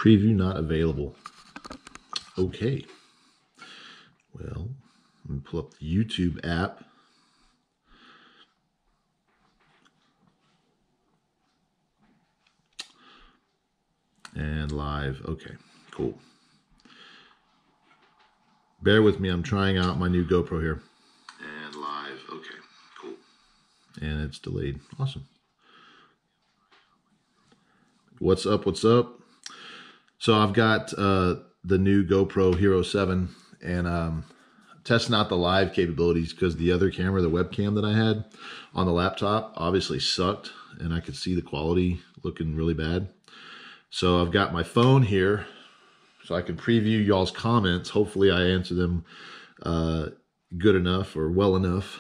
Preview not available. Okay. Well, let me pull up the YouTube app. And live. Okay, cool. Bear with me. I'm trying out my new GoPro here. And live. Okay, cool. And it's delayed. Awesome. What's up? What's up? So I've got the new GoPro Hero 7 and testing out the live capabilities because the other camera, the webcam that I had on the laptop, obviously sucked and I could see the quality looking really bad. So I've got my phone here so I can preview y'all's comments. Hopefully I answer them good enough or well enough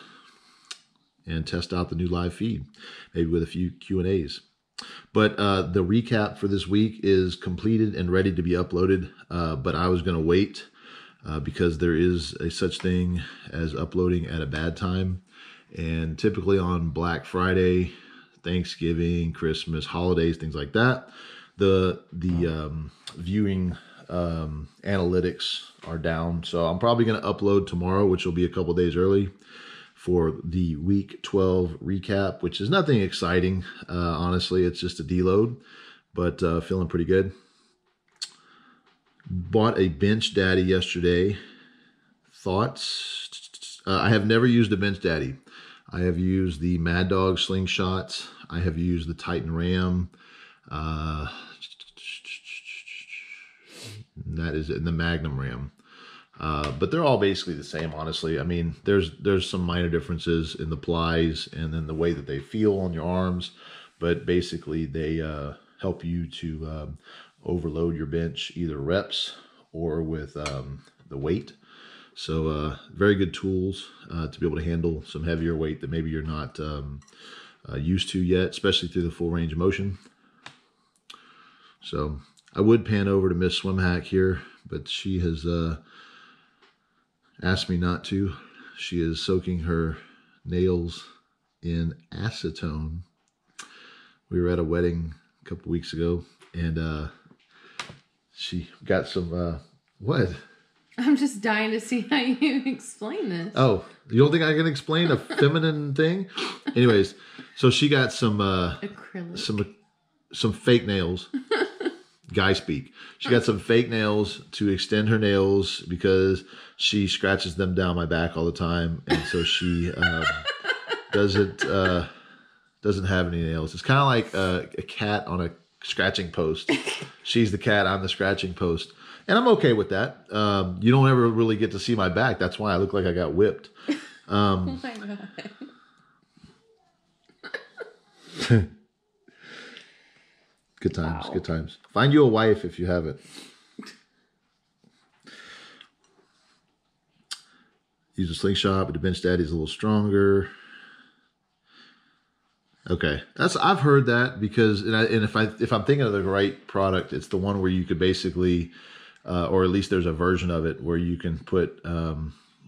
and test out the new live feed, maybe with a few Q&As. But the recap for this week is completed and ready to be uploaded, but I was going to wait because there is a such thing as uploading at a bad time. And typically on Black Friday, Thanksgiving, Christmas, holidays, things like that, the viewing analytics are down. So I'm probably going to upload tomorrow, which will be a couple days early, for the week 12 recap, which is nothing exciting. Honestly, it's just a deload, but feeling pretty good. Bought a Bench Daddy yesterday. Thoughts? I have never used a Bench Daddy. I have used the Mad Dog Slingshot. I have used the Titan Ram. That is in the Magnum Ram. But they're all basically the same, honestly. I mean, there's some minor differences in the plies and then the way that they feel on your arms. But basically, they help you to overload your bench, either reps or with the weight. So very good tools to be able to handle some heavier weight that maybe you're not used to yet, especially through the full range of motion. So I would pan over to Miss Swim Hack here, but she has asked me not to. She is soaking her nails in acetone. We were at a wedding a couple weeks ago, and she got some, what? I'm just dying to see how you explain this. Oh, you don't think I can explain a feminine thing? Anyways, so she got some acrylic, some fake nails. Guy speak. She got some fake nails to extend her nails because she scratches them down my back all the time, and so she doesn't have any nails. It's kind of like a cat on a scratching post. She's the cat, I'm the scratching post, and I'm okay with that. You don't ever really get to see my back. That's why I look like I got whipped. Oh my God. Good times, Wow. Good times. Find you a wife if you haven't. Use a slingshot, but the Bench Daddy is a little stronger. Okay, I've heard that because if I'm thinking of the right product, it's the one where you could basically, or at least there's a version of it where you can put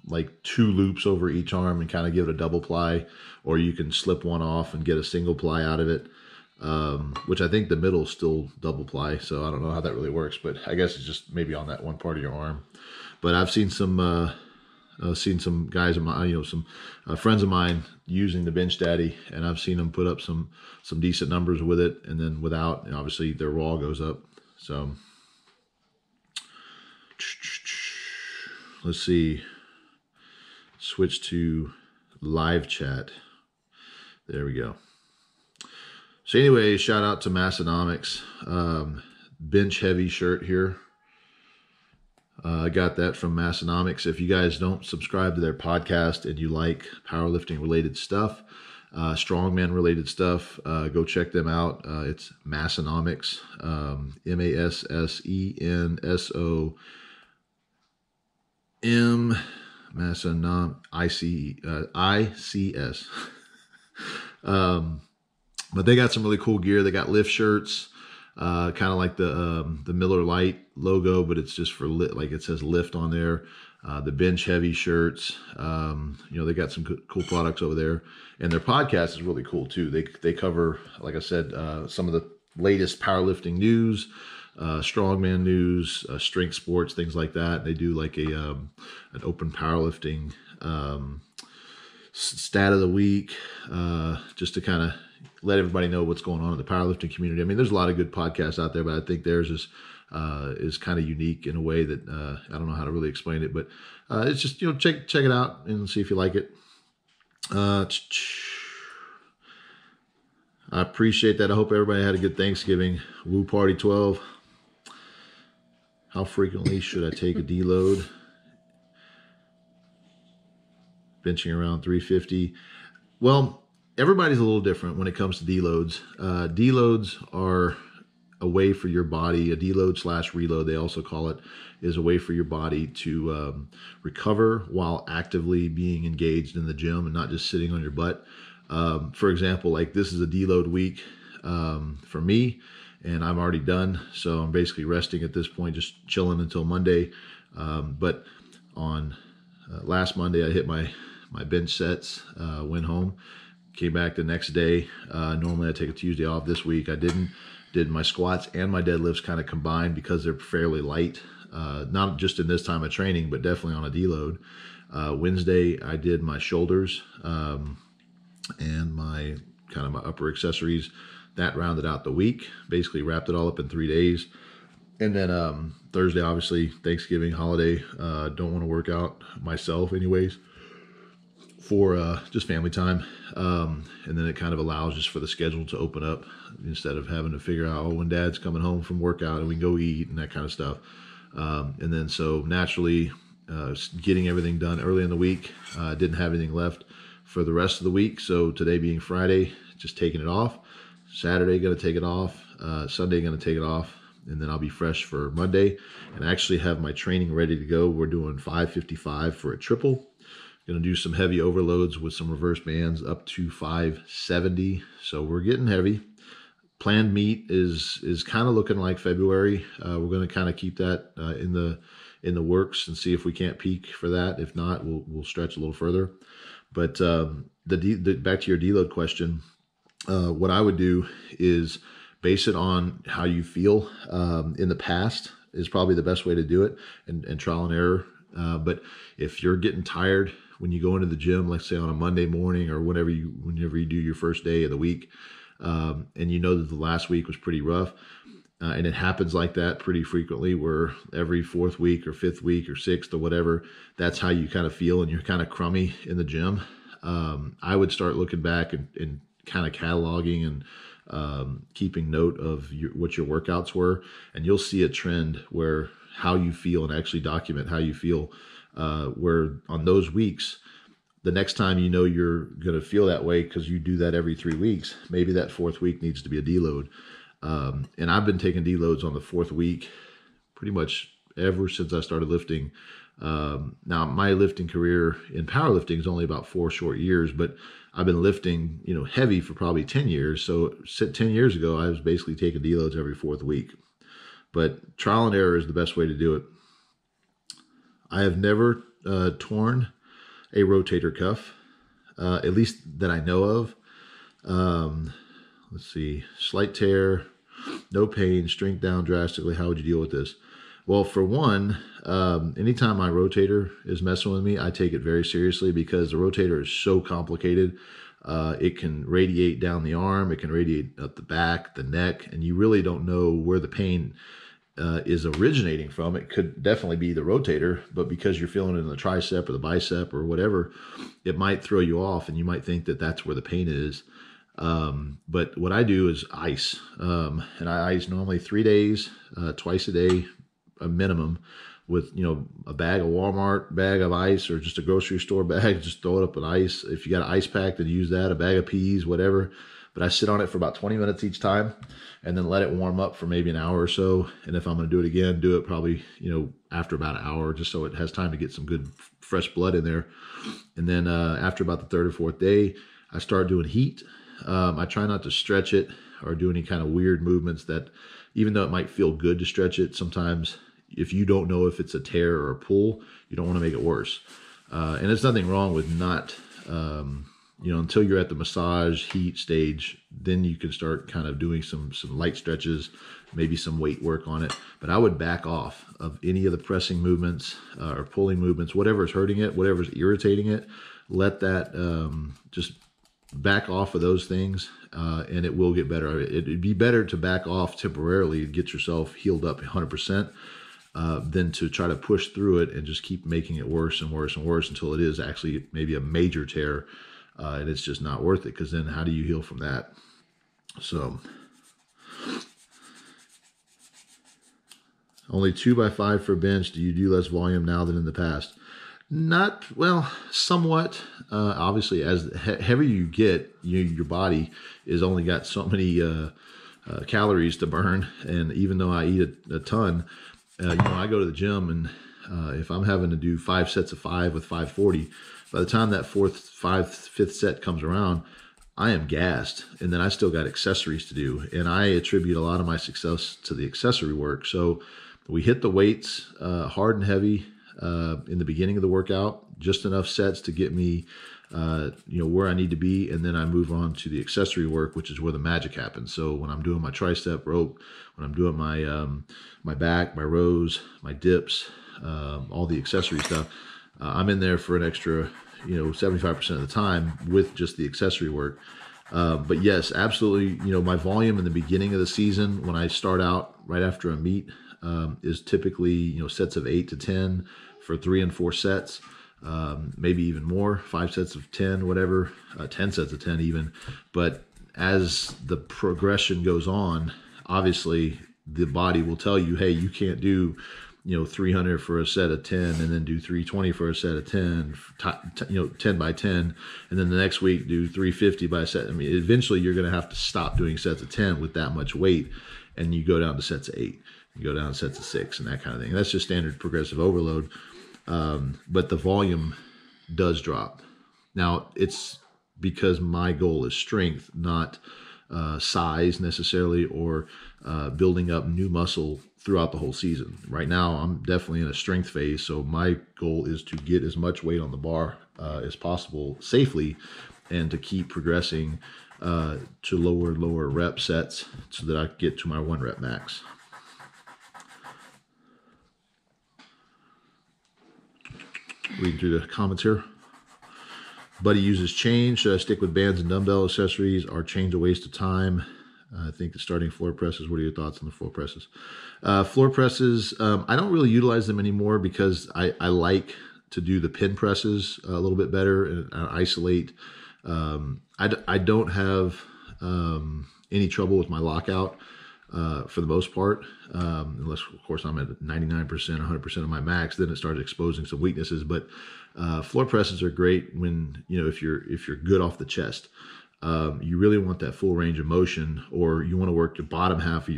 like 2 loops over each arm and kind of give it a double ply, or you can slip one off and get a single ply out of it. Which I think the middle is still double ply, so I don't know how that really works, but I guess it's just maybe on that one part of your arm. But I've seen some guys of mine, some friends of mine using the Bench Daddy, and I've seen them put up some decent numbers with it, and then without, and obviously their raw goes up. So let's see. Switch to live chat. There we go. So anyway, shout out to Massonomics. Bench Heavy shirt here. I got that from Massonomics. If you guys don't subscribe to their podcast and you like powerlifting related stuff, strongman related stuff, go check them out. It's Massonomics, MASSENSOM, Massonom, ICS. But they got some really cool gear. They got lift shirts, kind of like the Miller Lite logo, but it's just for like it says lift on there. The Bench Heavy shirts. They got some cool products over there, and their podcast is really cool too. They cover, like I said, some of the latest powerlifting news, strongman news, strength sports, things like that. They do like an open powerlifting stat of the week, just to kind of let everybody know what's going on in the powerlifting community. I mean, there's a lot of good podcasts out there, but I think theirs is kind of unique in a way that I don't know how to really explain it, but it's just, check it out and see if you like it. I appreciate that. I hope everybody had a good Thanksgiving. Woo Party 12. How frequently should I take a deload? Benching around 350. Well, everybody's a little different when it comes to deloads. Deloads are a way for your body, a deload / reload, they also call it, is a way for your body to recover while actively being engaged in the gym and not just sitting on your butt. For example, like this is a deload week for me, and I'm already done. So I'm basically resting at this point, just chilling until Monday. But on last Monday, I hit my bench sets, went home, came back the next day. Normally I take a Tuesday off. This week I didn't. Did my squats and my deadlifts kind of combined because they're fairly light, not just in this time of training, but definitely on a deload. Wednesday, I did my shoulders and my kind of my upper accessories. That rounded out the week, basically wrapped it all up in 3 days. And then Thursday, obviously, Thanksgiving, holiday, don't want to work out myself anyways for just family time. And then it kind of allows just for the schedule to open up instead of having to figure out, when dad's coming home from workout and we can go eat and that kind of stuff. And then so naturally getting everything done early in the week, didn't have anything left for the rest of the week. So today being Friday, just taking it off. Saturday, going to take it off. Sunday, going to take it off. And then I'll be fresh for Monday and actually have my training ready to go. We're doing 555 for a triple. Going to do some heavy overloads with some reverse bands up to 570. So we're getting heavy. Planned meet is kind of looking like February. We're going to kind of keep that in the works and see if we can't peak for that. If not, we'll stretch a little further. But back to your deload question, what I would do is base it on how you feel in the past is probably the best way to do it, and trial and error. But if you're getting tired when you go into the gym, let's say on a Monday morning or whenever you do your first day of the week, and you know that the last week was pretty rough, and it happens like that pretty frequently, where every 4th week or 5th week or 6th or whatever, that's how you kind of feel and you're kind of crummy in the gym. I would start looking back and kind of cataloging and keeping note of what your workouts were, and you'll see a trend where how you feel, and actually document how you feel, where on those weeks, the next time you know you're going to feel that way because you do that every 3 weeks, maybe that 4th week needs to be a deload. And I've been taking deloads on the 4th week pretty much ever since I started lifting. Now my lifting career in powerlifting is only about 4 short years, but I've been lifting, heavy for probably 10 years. So 10 years ago, I was basically taking deloads every 4th week. But trial and error is the best way to do it. I have never torn a rotator cuff, at least that I know of. Let's see, slight tear, no pain, strength down drastically. How would you deal with this? Well, for one, anytime my rotator is messing with me, I take it very seriously because the rotator is so complicated. It can radiate down the arm, it can radiate up the back, the neck, and you really don't know where the pain is originating from. It could definitely be the rotator, but because you're feeling it in the tricep or the bicep or whatever, it might throw you off and you might think that that's where the pain is. But what I do is ice, and I ice normally 3 days, twice a day, a minimum, with, a bag of Walmart bag of ice or just a grocery store bag, just throw it up in ice. If you got an ice pack, then use that, a bag of peas, whatever. But I sit on it for about 20 minutes each time and then let it warm up for maybe an hour or so. And if I'm going to do it again, do it probably, after about an hour, just so it has time to get some good fresh blood in there. And then after about the 3rd or 4th day, I start doing heat. I try not to stretch it or do any kind of weird movements that, even though it might feel good to stretch it, sometimes if you don't know if it's a tear or a pull, you don't want to make it worse. And there's nothing wrong with not, until you're at the massage heat stage, then you can start kind of doing some light stretches, maybe some weight work on it. But I would back off of any of the pressing movements or pulling movements, whatever's hurting it, whatever's irritating it. Let that just back off of those things, and it will get better. It'd be better to back off temporarily and get yourself healed up 100%. Than to try to push through it and just keep making it worse and worse and worse until it is actually maybe a major tear, and it's just not worth it, because then how do you heal from that? So only 2x5 for bench. Do you do less volume now than in the past? Not, well, somewhat. Obviously, as heavier you get, your body is only got so many calories to burn, and even though I eat a ton, I go to the gym, and if I'm having to do 5 sets of 5 with 540, by the time that fifth set comes around, I am gassed, and then I still got accessories to do, and I attribute a lot of my success to the accessory work. So we hit the weights hard and heavy in the beginning of the workout, just enough sets to get me where I need to be, and then I move on to the accessory work, which is where the magic happens. So when I'm doing my tricep rope, when I'm doing my back, my rows, my dips, all the accessory stuff, I'm in there for an extra 75% of the time with just the accessory work. But yes, absolutely, my volume in the beginning of the season when I start out right after a meet is typically sets of 8 to 10 for 3 and 4 sets. Maybe even more, 5 sets of 10, whatever, 10 sets of 10 even. But as the progression goes on, obviously the body will tell you, hey, you can't do 300 for a set of 10 and then do 320 for a set of 10, 10 by 10, and then the next week do 350 by a set. I mean, eventually you're going to have to stop doing sets of 10 with that much weight, and you go down to sets of 8, you go down to sets of 6, and that kind of thing. That's just standard progressive overload. But the volume does drop. Now, it's because my goal is strength, not size necessarily, or building up new muscle throughout the whole season. Right now, I'm definitely in a strength phase, so my goal is to get as much weight on the bar as possible safely, and to keep progressing to lower and lower rep sets so that I get to my 1 rep max. Reading through the comments here. Buddy uses chain. Should I stick with bands and dumbbell accessories? Are chains a waste of time? I think the starting floor presses. What are your thoughts on the floor presses? Floor presses, I don't really utilize them anymore because I like to do the pin presses a little bit better and isolate. I don't have any trouble with my lockout for the most part, unless of course I'm at 99%, 100% of my max. Then it started exposing some weaknesses. But floor presses are great when if you're good off the chest. You really want that full range of motion, or you want to work the bottom half of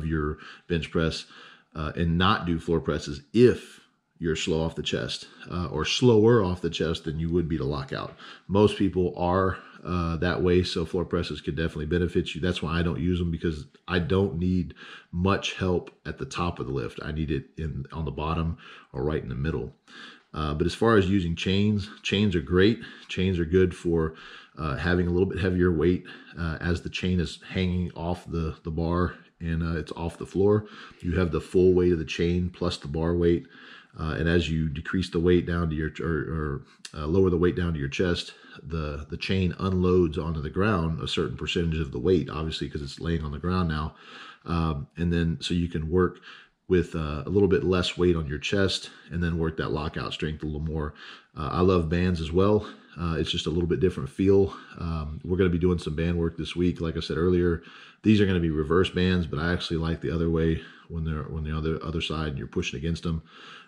your bench press and not do floor presses if you're slow off the chest, or slower off the chest than you would be to lockout. Most people are that way, so floor presses could definitely benefit you. That's why I don't use them, because I don't need much help at the top of the lift. I need it on the bottom or right in the middle. But as far as using chains are great. Chains are good for having a little bit heavier weight as the chain is hanging off the bar and it's off the floor. You have the full weight of the chain plus the bar weight. And as you decrease the weight down to your, or lower the weight down to your chest, the chain unloads onto the ground a certain percentage of the weight, obviously, because it's laying on the ground now. And then so you can work with a little bit less weight on your chest and then work that lockout strength a little more. I love bands as well. It's just a little bit different feel. We're going to be doing some band work this week. Like I said earlier, these are going to be reverse bands, but I actually like the other way when they're on the other side and you're pushing against them.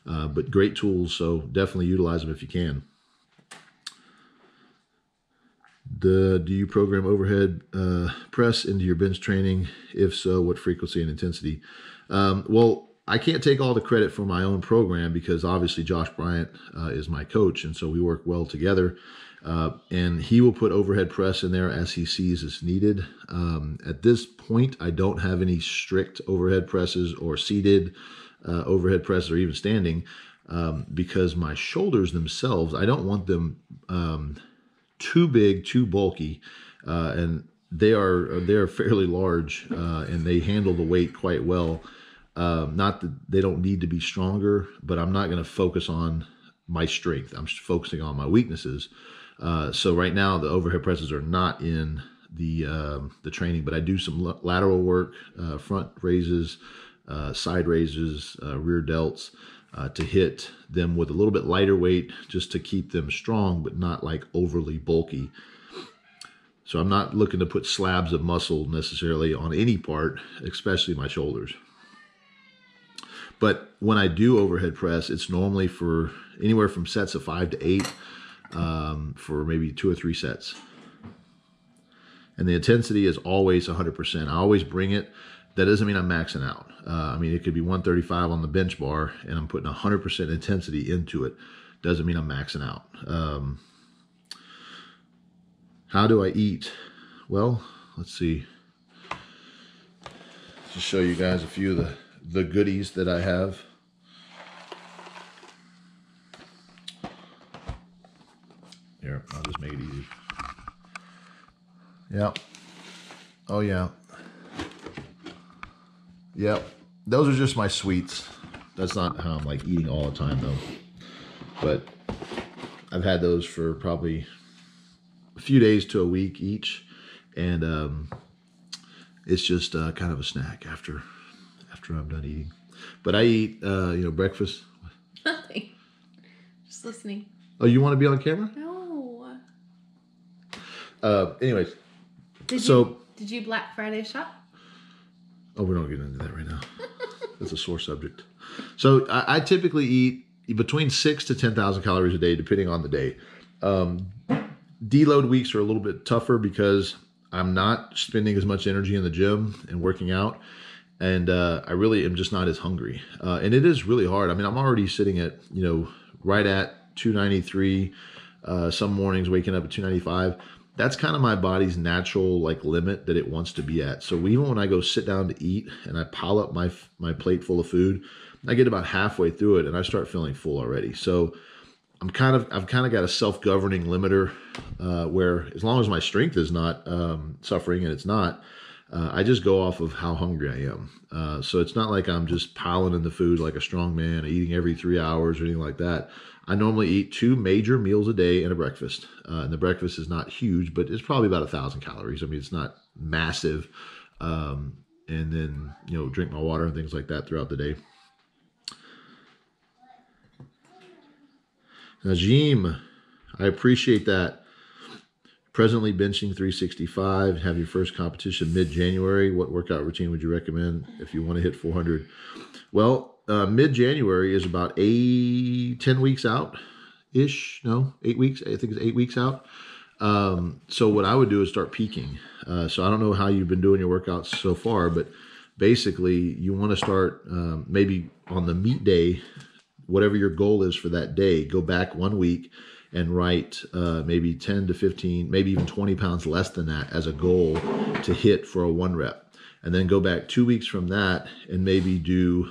But great tools, so definitely utilize them if you can. Do you program overhead press into your bench training? If so, what frequency and intensity? Well, I can't take all the credit for my own program because obviously Josh Bryant is my coach, and so we work well together. And he will put overhead press in there as he sees as needed. At this point, I don't have any strict overhead presses or seated overhead presses or even standing. because my shoulders themselves, I don't want them too big, too bulky, and they're fairly large, and they handle the weight quite well. Not that they don't need to be stronger, but I'm not going to focus on my strength. I'm focusing on my weaknesses. So right now the overhead presses are not in the training, but I do some lateral work, front raises, side raises, rear delts, to hit them with a little bit lighter weight, just to keep them strong, but not like overly bulky. So I'm not looking to put slabs of muscle necessarily on any part, especially my shoulders. But when I do overhead press, it's normally for anywhere from sets of 5 to 8, for maybe 2 or 3 sets. And the intensity is always 100%. I always bring it. That doesn't mean I'm maxing out. I mean, it could be 135 on the bench bar and I'm putting 100% intensity into it. Doesn't mean I'm maxing out. How do I eat? Well, let's see. Just show you guys a few of the goodies that I have. Here, I'll just make it easy. Yeah. Oh, yeah. Yep. Those are just my sweets. That's not how I'm like eating all the time, though. But I've had those for probably a few days to a week each. And it's just kind of a snack after I'm done eating. But I eat, breakfast. Nothing. Just listening. Oh, you want to be on camera? No. Anyways. Did you Black Friday shop? Oh, we're not getting into that right now. That's a sore subject. So I typically eat between 6,000 to 10,000 calories a day, depending on the day. Deload weeks are a little bit tougher because I'm not spending as much energy in the gym and working out. And I really am just not as hungry. And it is really hard. I mean, I'm already sitting at, right at 293. Some mornings waking up at 295. That's kind of my body's natural limit that it wants to be at. So even when I go sit down to eat and I pile up my plate full of food, I get about halfway through it and I start feeling full already. So I've kind of got a self-governing limiter, where as long as my strength is not suffering, and it's not, I just go off of how hungry I am. So it's not like I'm just piling in the food like a strong man, eating every 3 hours or anything like that. I normally eat 2 major meals a day and a breakfast. And the breakfast is not huge, but it's probably about 1,000 calories. I mean, it's not massive. And then, drink my water and things like that throughout the day. Najim, I appreciate that. Presently benching 365, have your first competition mid-January. What workout routine would you recommend if you want to hit 400? Well, mid-January is about 10 weeks out-ish. No, 8 weeks. I think it's 8 weeks out. So what I would do is start peaking. So I don't know how you've been doing your workouts so far, but basically you want to start maybe on the meet day, whatever your goal is for that day, go back 1 week and write maybe 10 to 15, maybe even 20 pounds less than that as a goal to hit for a 1 rep. And then go back 2 weeks from that and maybe do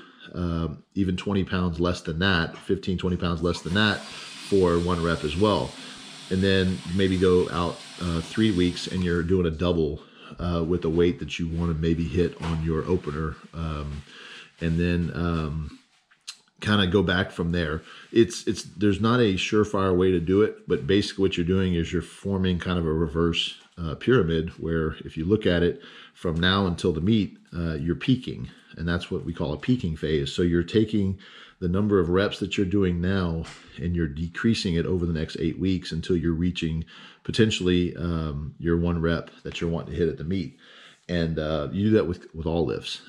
even 20 pounds less than that, 15, 20 pounds less than that for 1 rep as well. And then maybe go out 3 weeks and you're doing a double with a weight that you want to maybe hit on your opener. And then kind of go back from there. There's not a surefire way to do it, but basically what you're doing is you're forming kind of a reverse pyramid, where if you look at it from now until the meet, you're peaking, and that's what we call a peaking phase. So you're taking the number of reps that you're doing now and you're decreasing it over the next 8 weeks until you're reaching potentially your 1 rep that you're wanting to hit at the meet. And you do that with all lifts.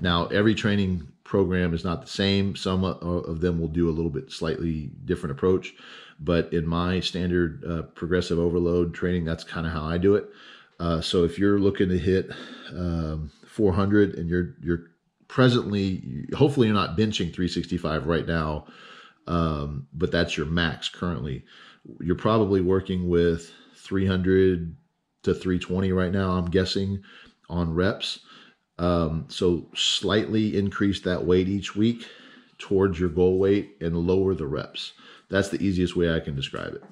Now, every training program is not the same. Some of them will do a little bit slightly different approach. But in my standard progressive overload training, that's kind of how I do it. So if you're looking to hit 400 and you're presently, hopefully you're not benching 365 right now, but that's your max currently. You're probably working with 300 to 320 right now, I'm guessing, on reps. So slightly increase that weight each week towards your goal weight and lower the reps. That's the easiest way I can describe it.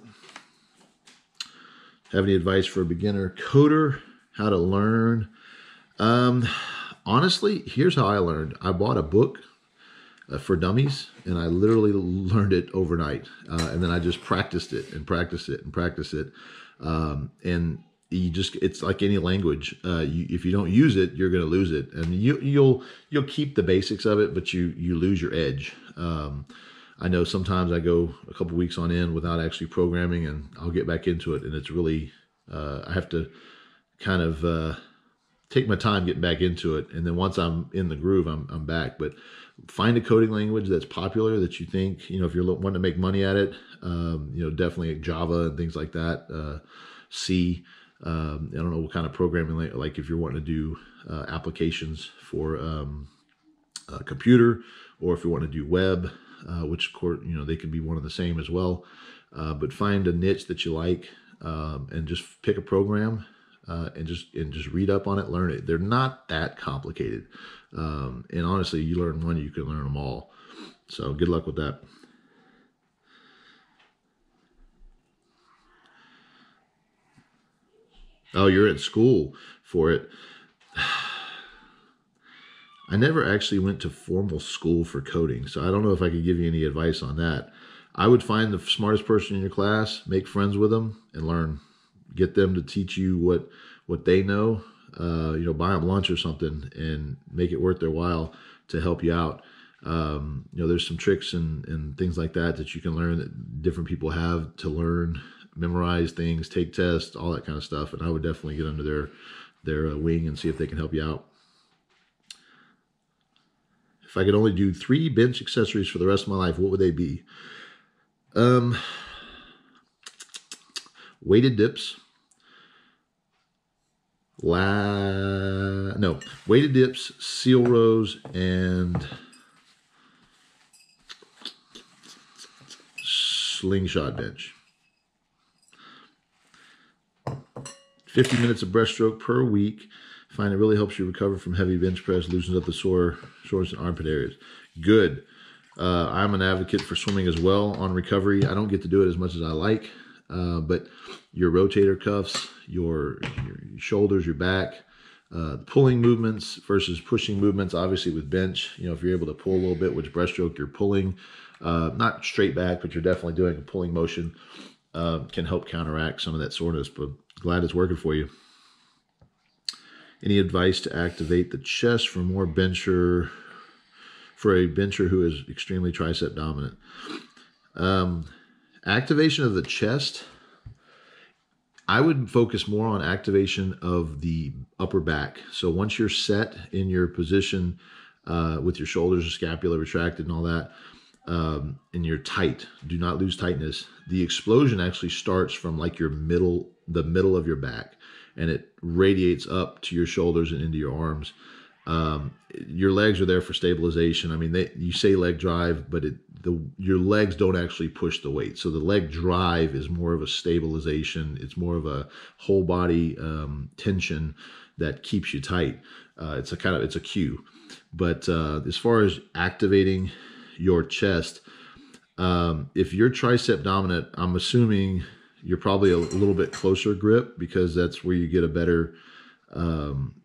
Have any advice for a beginner coder? How to learn? Honestly, here's how I learned. I bought a book for dummies, and I literally learned it overnight. And then I just practiced it and practiced it and practiced it. And it's like any language. If you don't use it, you're going to lose it. And you'll keep the basics of it, but you lose your edge. I know sometimes I go a couple weeks on end without actually programming, and I'll get back into it. And it's really, I have to kind of take my time getting back into it. And then once I'm in the groove, I'm back. But find a coding language that's popular that you think, if you're wanting to make money at it, definitely Java and things like that. C, I don't know what kind of programming, like if you're wanting to do applications for a computer, or if you want to do web, which they can be one and the same as well. But find a niche that you like, and just pick a program, and just read up on it, learn it. They're not that complicated. And honestly, you learn one, you can learn them all. So good luck with that. Oh, you're at school for it. I never actually went to formal school for coding, so I don't know if I could give you any advice on that. I would find the smartest person in your class, make friends with them, and learn. Get them to teach you what they know. Buy them lunch or something, and make it worth their while to help you out. There's some tricks and things like that you can learn that different people have to learn, memorize things, take tests, all that kind of stuff. And I would definitely get under their wing and see if they can help you out. If I could only do 3 bench accessories for the rest of my life, what would they be? Weighted dips. Weighted dips, seal rows, and slingshot bench. 50 minutes of breaststroke per week. Find it really helps you recover from heavy bench press, loosens up the shoulders and armpit areas. Good. I'm an advocate for swimming as well on recovery. I don't get to do it as much as I like, but your rotator cuffs, your shoulders, your back, pulling movements versus pushing movements. Obviously with bench, if you're able to pull a little bit, which breaststroke you're pulling, not straight back, but you're definitely doing a pulling motion, can help counteract some of that soreness. But glad it's working for you. Any advice to activate the chest for a bencher who is extremely tricep dominant? Activation of the chest, I would focus more on activation of the upper back. So once you're set in your position with your shoulders, scapula retracted and all that, and you're tight, do not lose tightness. The explosion actually starts from like the middle of your back, and it radiates up to your shoulders and into your arms. Your legs are there for stabilization. I mean, you say leg drive, but your legs don't actually push the weight. So the leg drive is more of a stabilization. It's more of a whole body tension that keeps you tight. It's a cue. But as far as activating your chest, if you're tricep dominant, I'm assuming you're probably a little bit closer grip, because that's where you get a better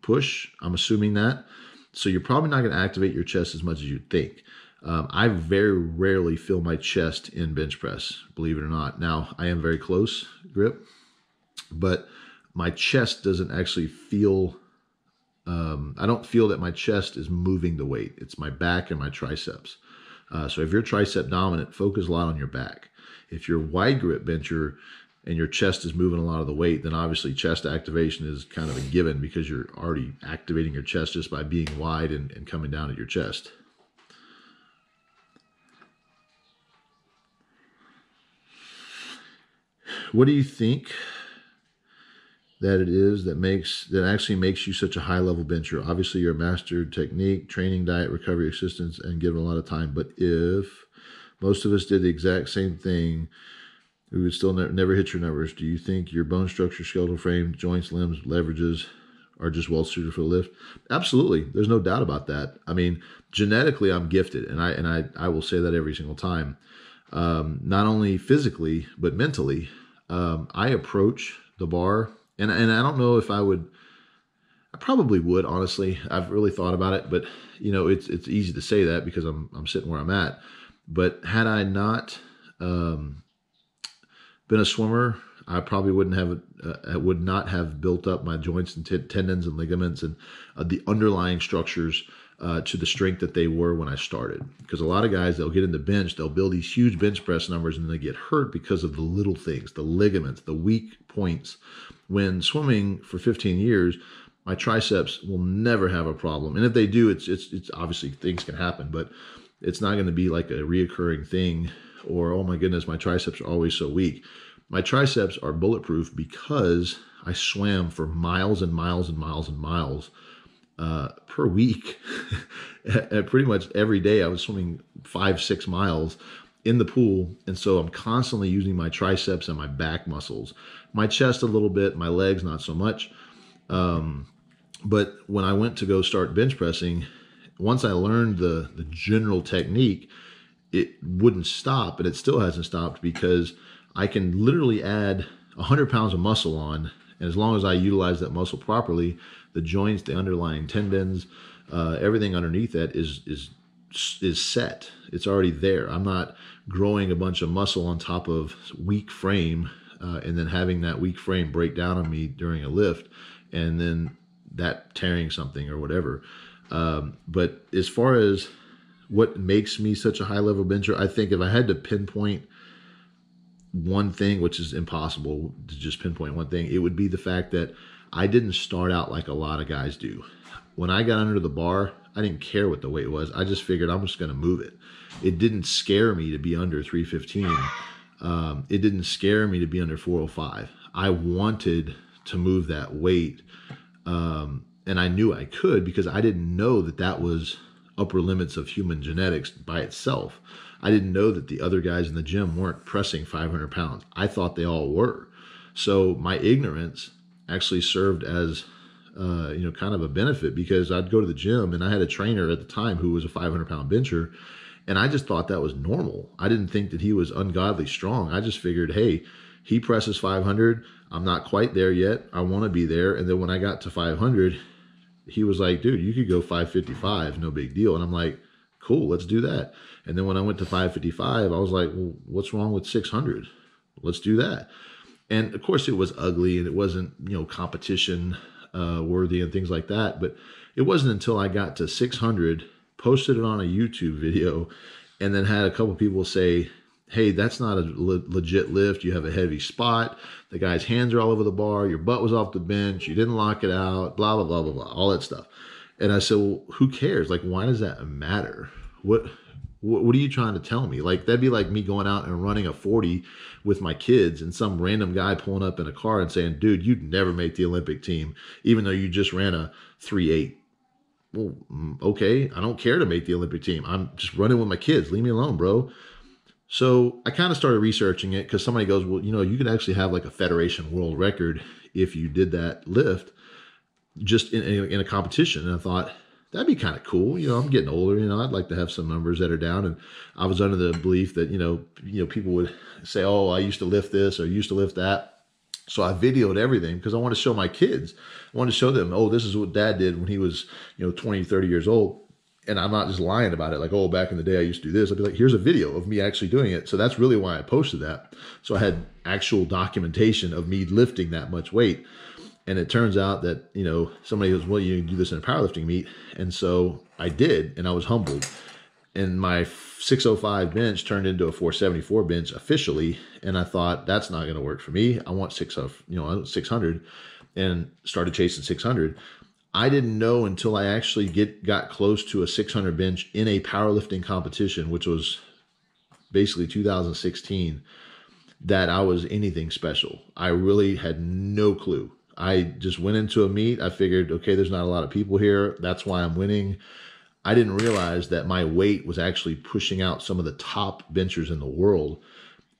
push. I'm assuming that. So you're probably not going to activate your chest as much as you'd think. I very rarely feel my chest in bench press, believe it or not. Now, I am very close grip, but my chest doesn't actually feel, I don't feel that my chest is moving the weight. It's my back and my triceps. So if you're tricep dominant, focus a lot on your back. If you're wide grip bencher and your chest is moving a lot of the weight, then obviously chest activation is kind of a given, because you're already activating your chest just by being wide and coming down at your chest. What do you think that it is that actually makes you such a high level bencher? Obviously you're a mastered technique, training, diet, recovery, assistance, and given a lot of time. But if most of us did the exact same thing, we would still never hit your numbers. Do you think your bone structure, skeletal frame, joints, limbs, leverages are just well suited for the lift? Absolutely. There's no doubt about that. I mean, genetically, I'm gifted, and I will say that every single time. Not only physically, but mentally. I approach the bar, and I don't know if I would. I probably would, honestly. I've really thought about it, but it's easy to say that because I'm sitting where I'm at. But had I not been a swimmer, I probably would not have built up my joints and tendons and ligaments and the underlying structures to the strength that they were when I started. Because a lot of guys, they'll get in the bench, they'll build these huge bench press numbers, and they get hurt because of the little things, the ligaments, the weak points. When swimming for 15 years, my triceps will never have a problem. And if they do, it's obviously things can happen, but it's not going to be like a reoccurring thing or, oh my goodness, my triceps are always so weak. My triceps are bulletproof because I swam for miles and miles and miles and miles per week. Pretty much every day I was swimming 5-6 miles in the pool. And so I'm constantly using my triceps and my back muscles, my chest a little bit, my legs, not so much. But when I went to go start bench pressing, once I learned the general technique, it wouldn't stop, and it still hasn't stopped because I can literally add 100 pounds of muscle on, and as long as I utilize that muscle properly, the joints, the underlying tendons, everything underneath that is set. It's already there. I'm not growing a bunch of muscle on top of weak frame, and then having that weak frame break down on me during a lift, and then that tearing something or whatever. But as far as what makes me such a high level bencher, I think if I had to pinpoint one thing, which is impossible to just pinpoint one thing, it would be the fact that I didn't start out like a lot of guys do. When I got under the bar, I didn't care what the weight was. I just figured I'm just going to move it. It didn't scare me to be under 315. It didn't scare me to be under 405. I wanted to move that weight. And I knew I could because I didn't know that was upper limits of human genetics by itself. I didn't know that the other guys in the gym weren't pressing 500 pounds. I thought they all were. So my ignorance actually served as, kind of a benefit, because I'd go to the gym and I had a trainer at the time who was a 500-pound bencher, and I just thought that was normal. I didn't think that he was ungodly strong. I just figured, hey, he presses 500. I'm not quite there yet. I want to be there. And then when I got to 500, he was like, dude, you could go 555, no big deal. And I'm like, cool, let's do that. And then when I went to 555, I was like, well, what's wrong with 600? Let's do that. And of course it was ugly and it wasn't, competition worthy and things like that. But it wasn't until I got to 600, posted it on a YouTube video, and then had a couple people say, hey, that's not a legit lift. You have a heavy spot. The guy's hands are all over the bar. Your butt was off the bench. You didn't lock it out, blah, blah, blah, blah, blah, all that stuff. And I said, well, who cares? Like, why does that matter? What are you trying to tell me? Like, that'd be like me going out and running a 40 with my kids and some random guy pulling up in a car and saying, dude, you'd never make the Olympic team, even though you just ran a 3.8. Well, okay, I don't care to make the Olympic team. I'm just running with my kids. Leave me alone, bro. So I kind of started researching it because somebody goes, well, you could actually have like a federation world record if you did that lift just in a competition. And I thought, that'd be kind of cool. I'm getting older, I'd like to have some numbers that are down. And I was under the belief that, people would say, oh, I used to lift this or used to lift that. So I videoed everything because I want to show my kids. I want to show them, oh, this is what dad did when he was, 20, 30 years old. And I'm not just lying about it. Like, oh, back in the day, I used to do this. I'd be like, here's a video of me actually doing it. So that's really why I posted that. So I had actual documentation of me lifting that much weight. And it turns out that, somebody goes, well, you can do this in a powerlifting meet. And so I did, and I was humbled. And my 605 bench turned into a 474 bench officially. And I thought, that's not going to work for me. I want 600, and started chasing 600. I didn't know until I actually got close to a 600 bench in a powerlifting competition, which was basically 2016, that I was anything special. I really had no clue. I just went into a meet. I figured, okay, there's not a lot of people here. That's why I'm winning. I didn't realize that my weight was actually pushing out some of the top benchers in the world.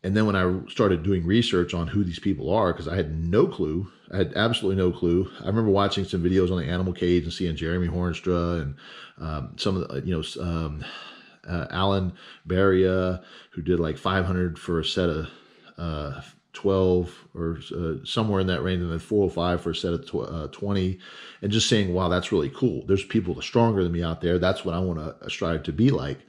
And then when I started doing research on who these people are, because I had no clue, I had absolutely no clue. I remember watching some videos on the Animal Cage and seeing Jeremy Hornstra and some of the, Alan Barria, who did like 500 for a set of 12 or somewhere in that range, and then 405 for a set of 20, and just saying, wow, that's really cool. There's people that are stronger than me out there. That's what I want to strive to be like.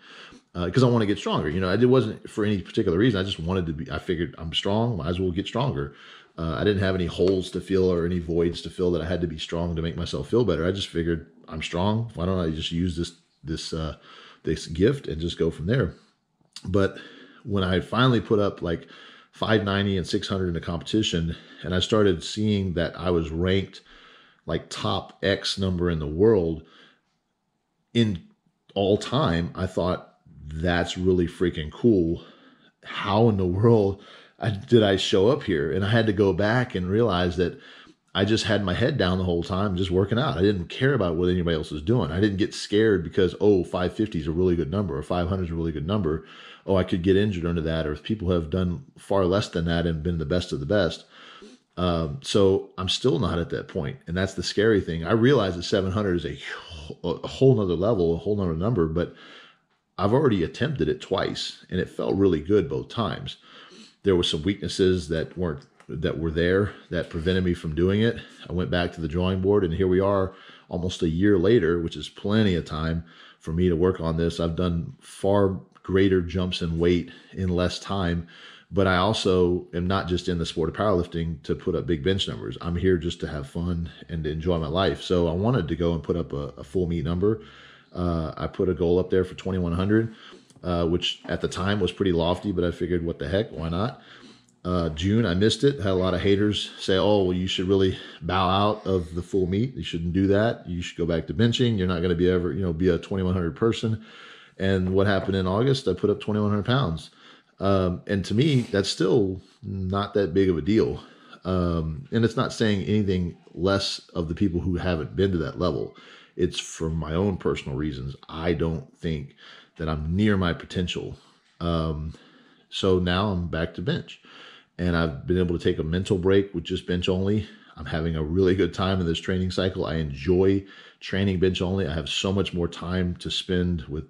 Because I want to get stronger. It wasn't for any particular reason. I just wanted to be, I figured I'm strong, might as well get stronger. I didn't have any holes to fill or any voids to fill that I had to be strong to make myself feel better. I just figured I'm strong. Why don't I just use this gift and just go from there? But when I finally put up like 590 and 600 in a competition, and I started seeing that I was ranked like top X number in the world in all time, I thought, that's really freaking cool. How in the world did I show up here? And I had to go back and realize that I just had my head down the whole time, just working out. I didn't care about what anybody else was doing. I didn't get scared because, 550 is a really good number, or 500 is a really good number. Oh, I could get injured under that, or if people have done far less than that and been the best of the best. So I'm still not at that point. And that's the scary thing. I realize that 700 is a whole nother level, a whole nother number, but I've already attempted it twice, and it felt really good both times. There were some weaknesses that were there that prevented me from doing it. I went back to the drawing board, and here we are almost a year later, which is plenty of time for me to work on this. I've done far greater jumps in weight in less time, but I also am not just in the sport of powerlifting to put up big bench numbers. I'm here just to have fun and to enjoy my life. So I wanted to go and put up a full meet number. I put a goal up there for 2,100, which at the time was pretty lofty, but I figured, what the heck, why not? June, I missed it. Had a lot of haters say, oh, well, you should really bow out of the full meet. You shouldn't do that. You should go back to benching. You're not going to be a 2,100 person. And what happened in August? I put up 2,100 pounds. And to me, that's still not that big of a deal. And it's not saying anything less of the people who haven't been to that level. It's for my own personal reasons. I don't think that I'm near my potential. So now I'm back to bench. And I've been able to take a mental break with just bench only. I'm having a really good time in this training cycle. I enjoy training bench only. I have so much more time to spend with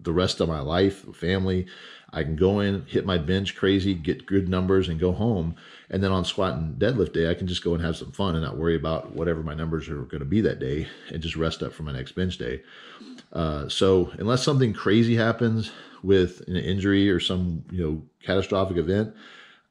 the rest of my life, family. I can go in, hit my bench crazy, get good numbers, and go home. And then on squat and deadlift day, I can just go and have some fun and not worry about whatever my numbers are going to be that day and just rest up for my next bench day. So unless something crazy happens with an injury or some catastrophic event,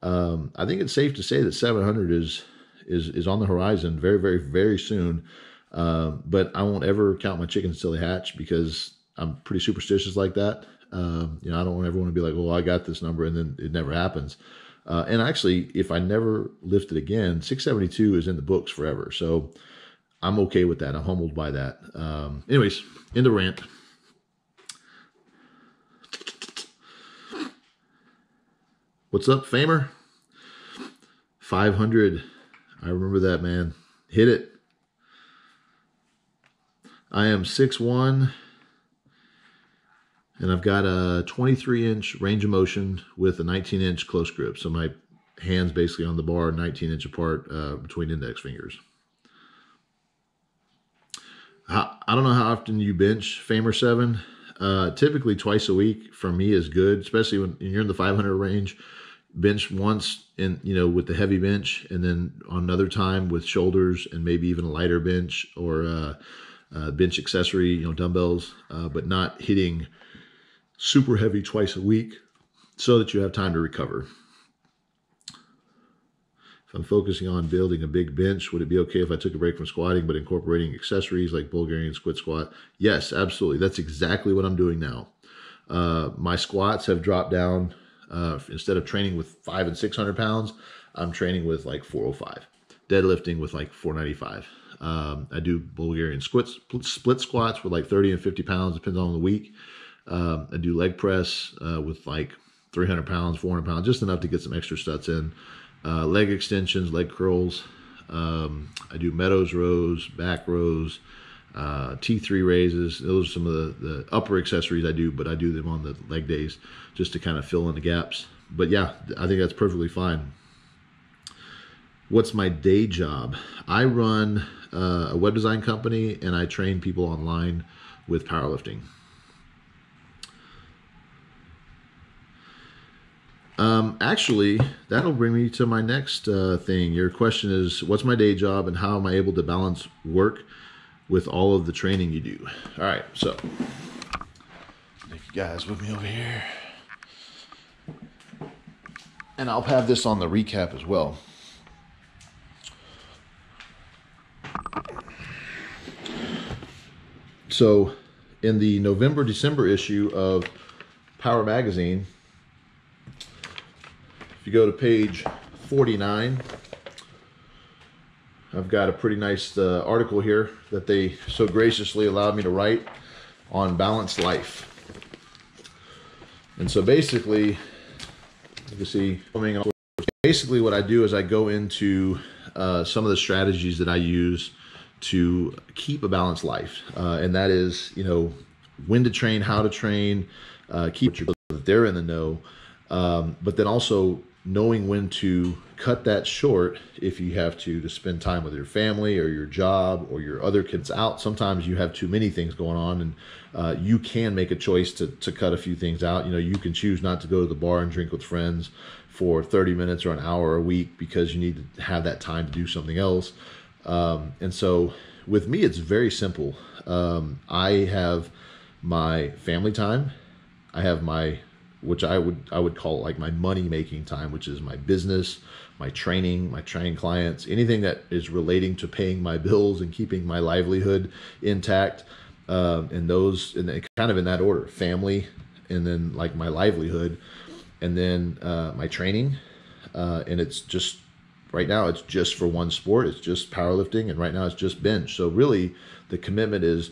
I think it's safe to say that 700 is on the horizon very, very, very soon. But I won't ever count my chickens until they hatch, because I'm pretty superstitious like that. I don't ever want to be like, oh, I got this number, and then it never happens. And actually, if I never lift it again, 672 is in the books forever. So I'm okay with that. I'm humbled by that. Anyways, in the rant. What's up, Famer? 500. I remember that, man. Hit it. I am 6'1", and I've got a 23-inch range of motion with a 19-inch close grip. So my hands basically on the bar, 19-inch apart between index fingers. I don't know how often you bench, Famer 7. Typically twice a week for me is good, especially when you're in the 500 range. Bench once with the heavy bench, and then on another time with shoulders and maybe even a lighter bench or bench accessory, dumbbells, but not hitting super heavy twice a week so that you have time to recover. If I'm focusing on building a big bench, would it be okay if I took a break from squatting but incorporating accessories like Bulgarian split squat? Yes, absolutely. That's exactly what I'm doing now. My squats have dropped down. Instead of training with 500 and 600 pounds, I'm training with like 405. Deadlifting with like 495. I do Bulgarian split squats with like 30 and 50 pounds, depends on the week. I do leg press with like 300 pounds, 400 pounds, just enough to get some extra sets in. Leg extensions, leg curls. I do Meadows rows, back rows, T3 raises. Those are some of the upper accessories I do, but I do them on the leg days just to kind of fill in the gaps. But yeah, I think that's perfectly fine. What's my day job? I run a web design company, and I train people online with powerlifting. Actually, that'll bring me to my next thing. Your question is, what's my day job and how am I able to balance work with all of the training you do? All right, so take you guys with me over here. And I'll have this on the recap as well. So in the November-December issue of Power Magazine, if you go to page 49, I've got a pretty nice article here that they so graciously allowed me to write on balanced life. And so basically, you can see, basically what I do is I go into some of the strategies that I use to keep a balanced life. And that is, when to train, how to train, keep your that they're in the know. But then also knowing when to cut that short if you have to spend time with your family or your job or your other kids out. Sometimes you have too many things going on, and you can make a choice to cut a few things out. You can choose not to go to the bar and drink with friends for 30 minutes or an hour a week because you need to have that time to do something else. And so with me, it's very simple. I have my family time. I have which I would call like my money making time, which is my business, my training clients, anything that is relating to paying my bills and keeping my livelihood intact. And kind of in that order: family, and then like my livelihood, and then my training. And it's just, right now it's just for one sport. It's just powerlifting, and right now it's just bench. So really the commitment is,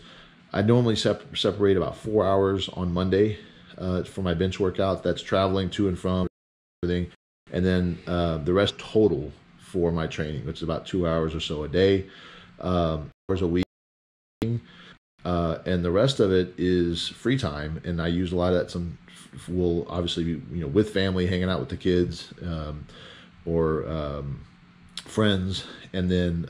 I normally separate about 4 hours on Monday for my bench workout. That's traveling to and from everything. And then the rest total for my training, which is about 2 hours or so a day, hours a week. And the rest of it is free time. And I use a lot of that. Will obviously be, with family, hanging out with the kids, or friends. And then,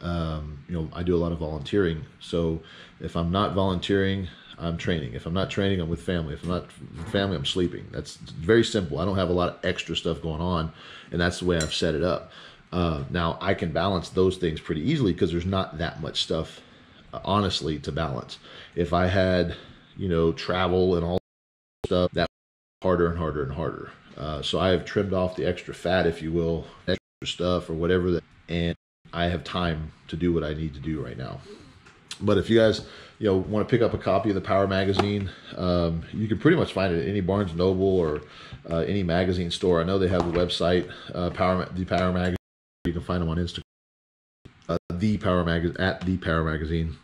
I do a lot of volunteering. So if I'm not volunteering, I'm training. If I'm not training, I'm with family. If I'm not with family, I'm sleeping. That's very simple. I don't have a lot of extra stuff going on, and that's the way I've set it up. Now, I can balance those things pretty easily because there's not that much stuff, honestly, to balance. If I had, travel and all that stuff, that would be harder and harder and harder. So I have trimmed off the extra fat, if you will, extra stuff or whatever, and I have time to do what I need to do right now. But if you guys, want to pick up a copy of the Power Magazine, you can pretty much find it at any Barnes & Noble or any magazine store. I know they have a website, the Power Magazine. You can find them on Instagram, the Power Magazine.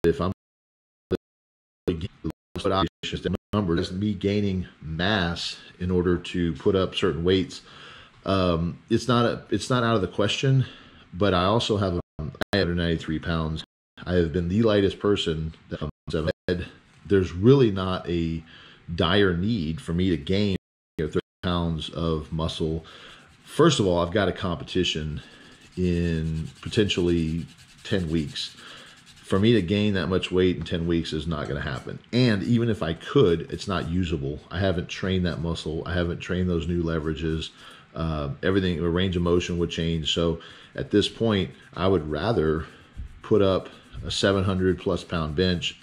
If I'm just a number, just me gaining mass in order to put up certain weights. It's not out of the question, but I also have 193 pounds. I have been the lightest person that I've had. There's really not a dire need for me to gain 30 pounds of muscle. First of all, I've got a competition in potentially 10 weeks. For me to gain that much weight in 10 weeks is not going to happen. And even if I could, it's not usable. I haven't trained that muscle. I haven't trained those new leverages. Everything, the range of motion would change. So at this point, I would rather put up a 700 plus pound bench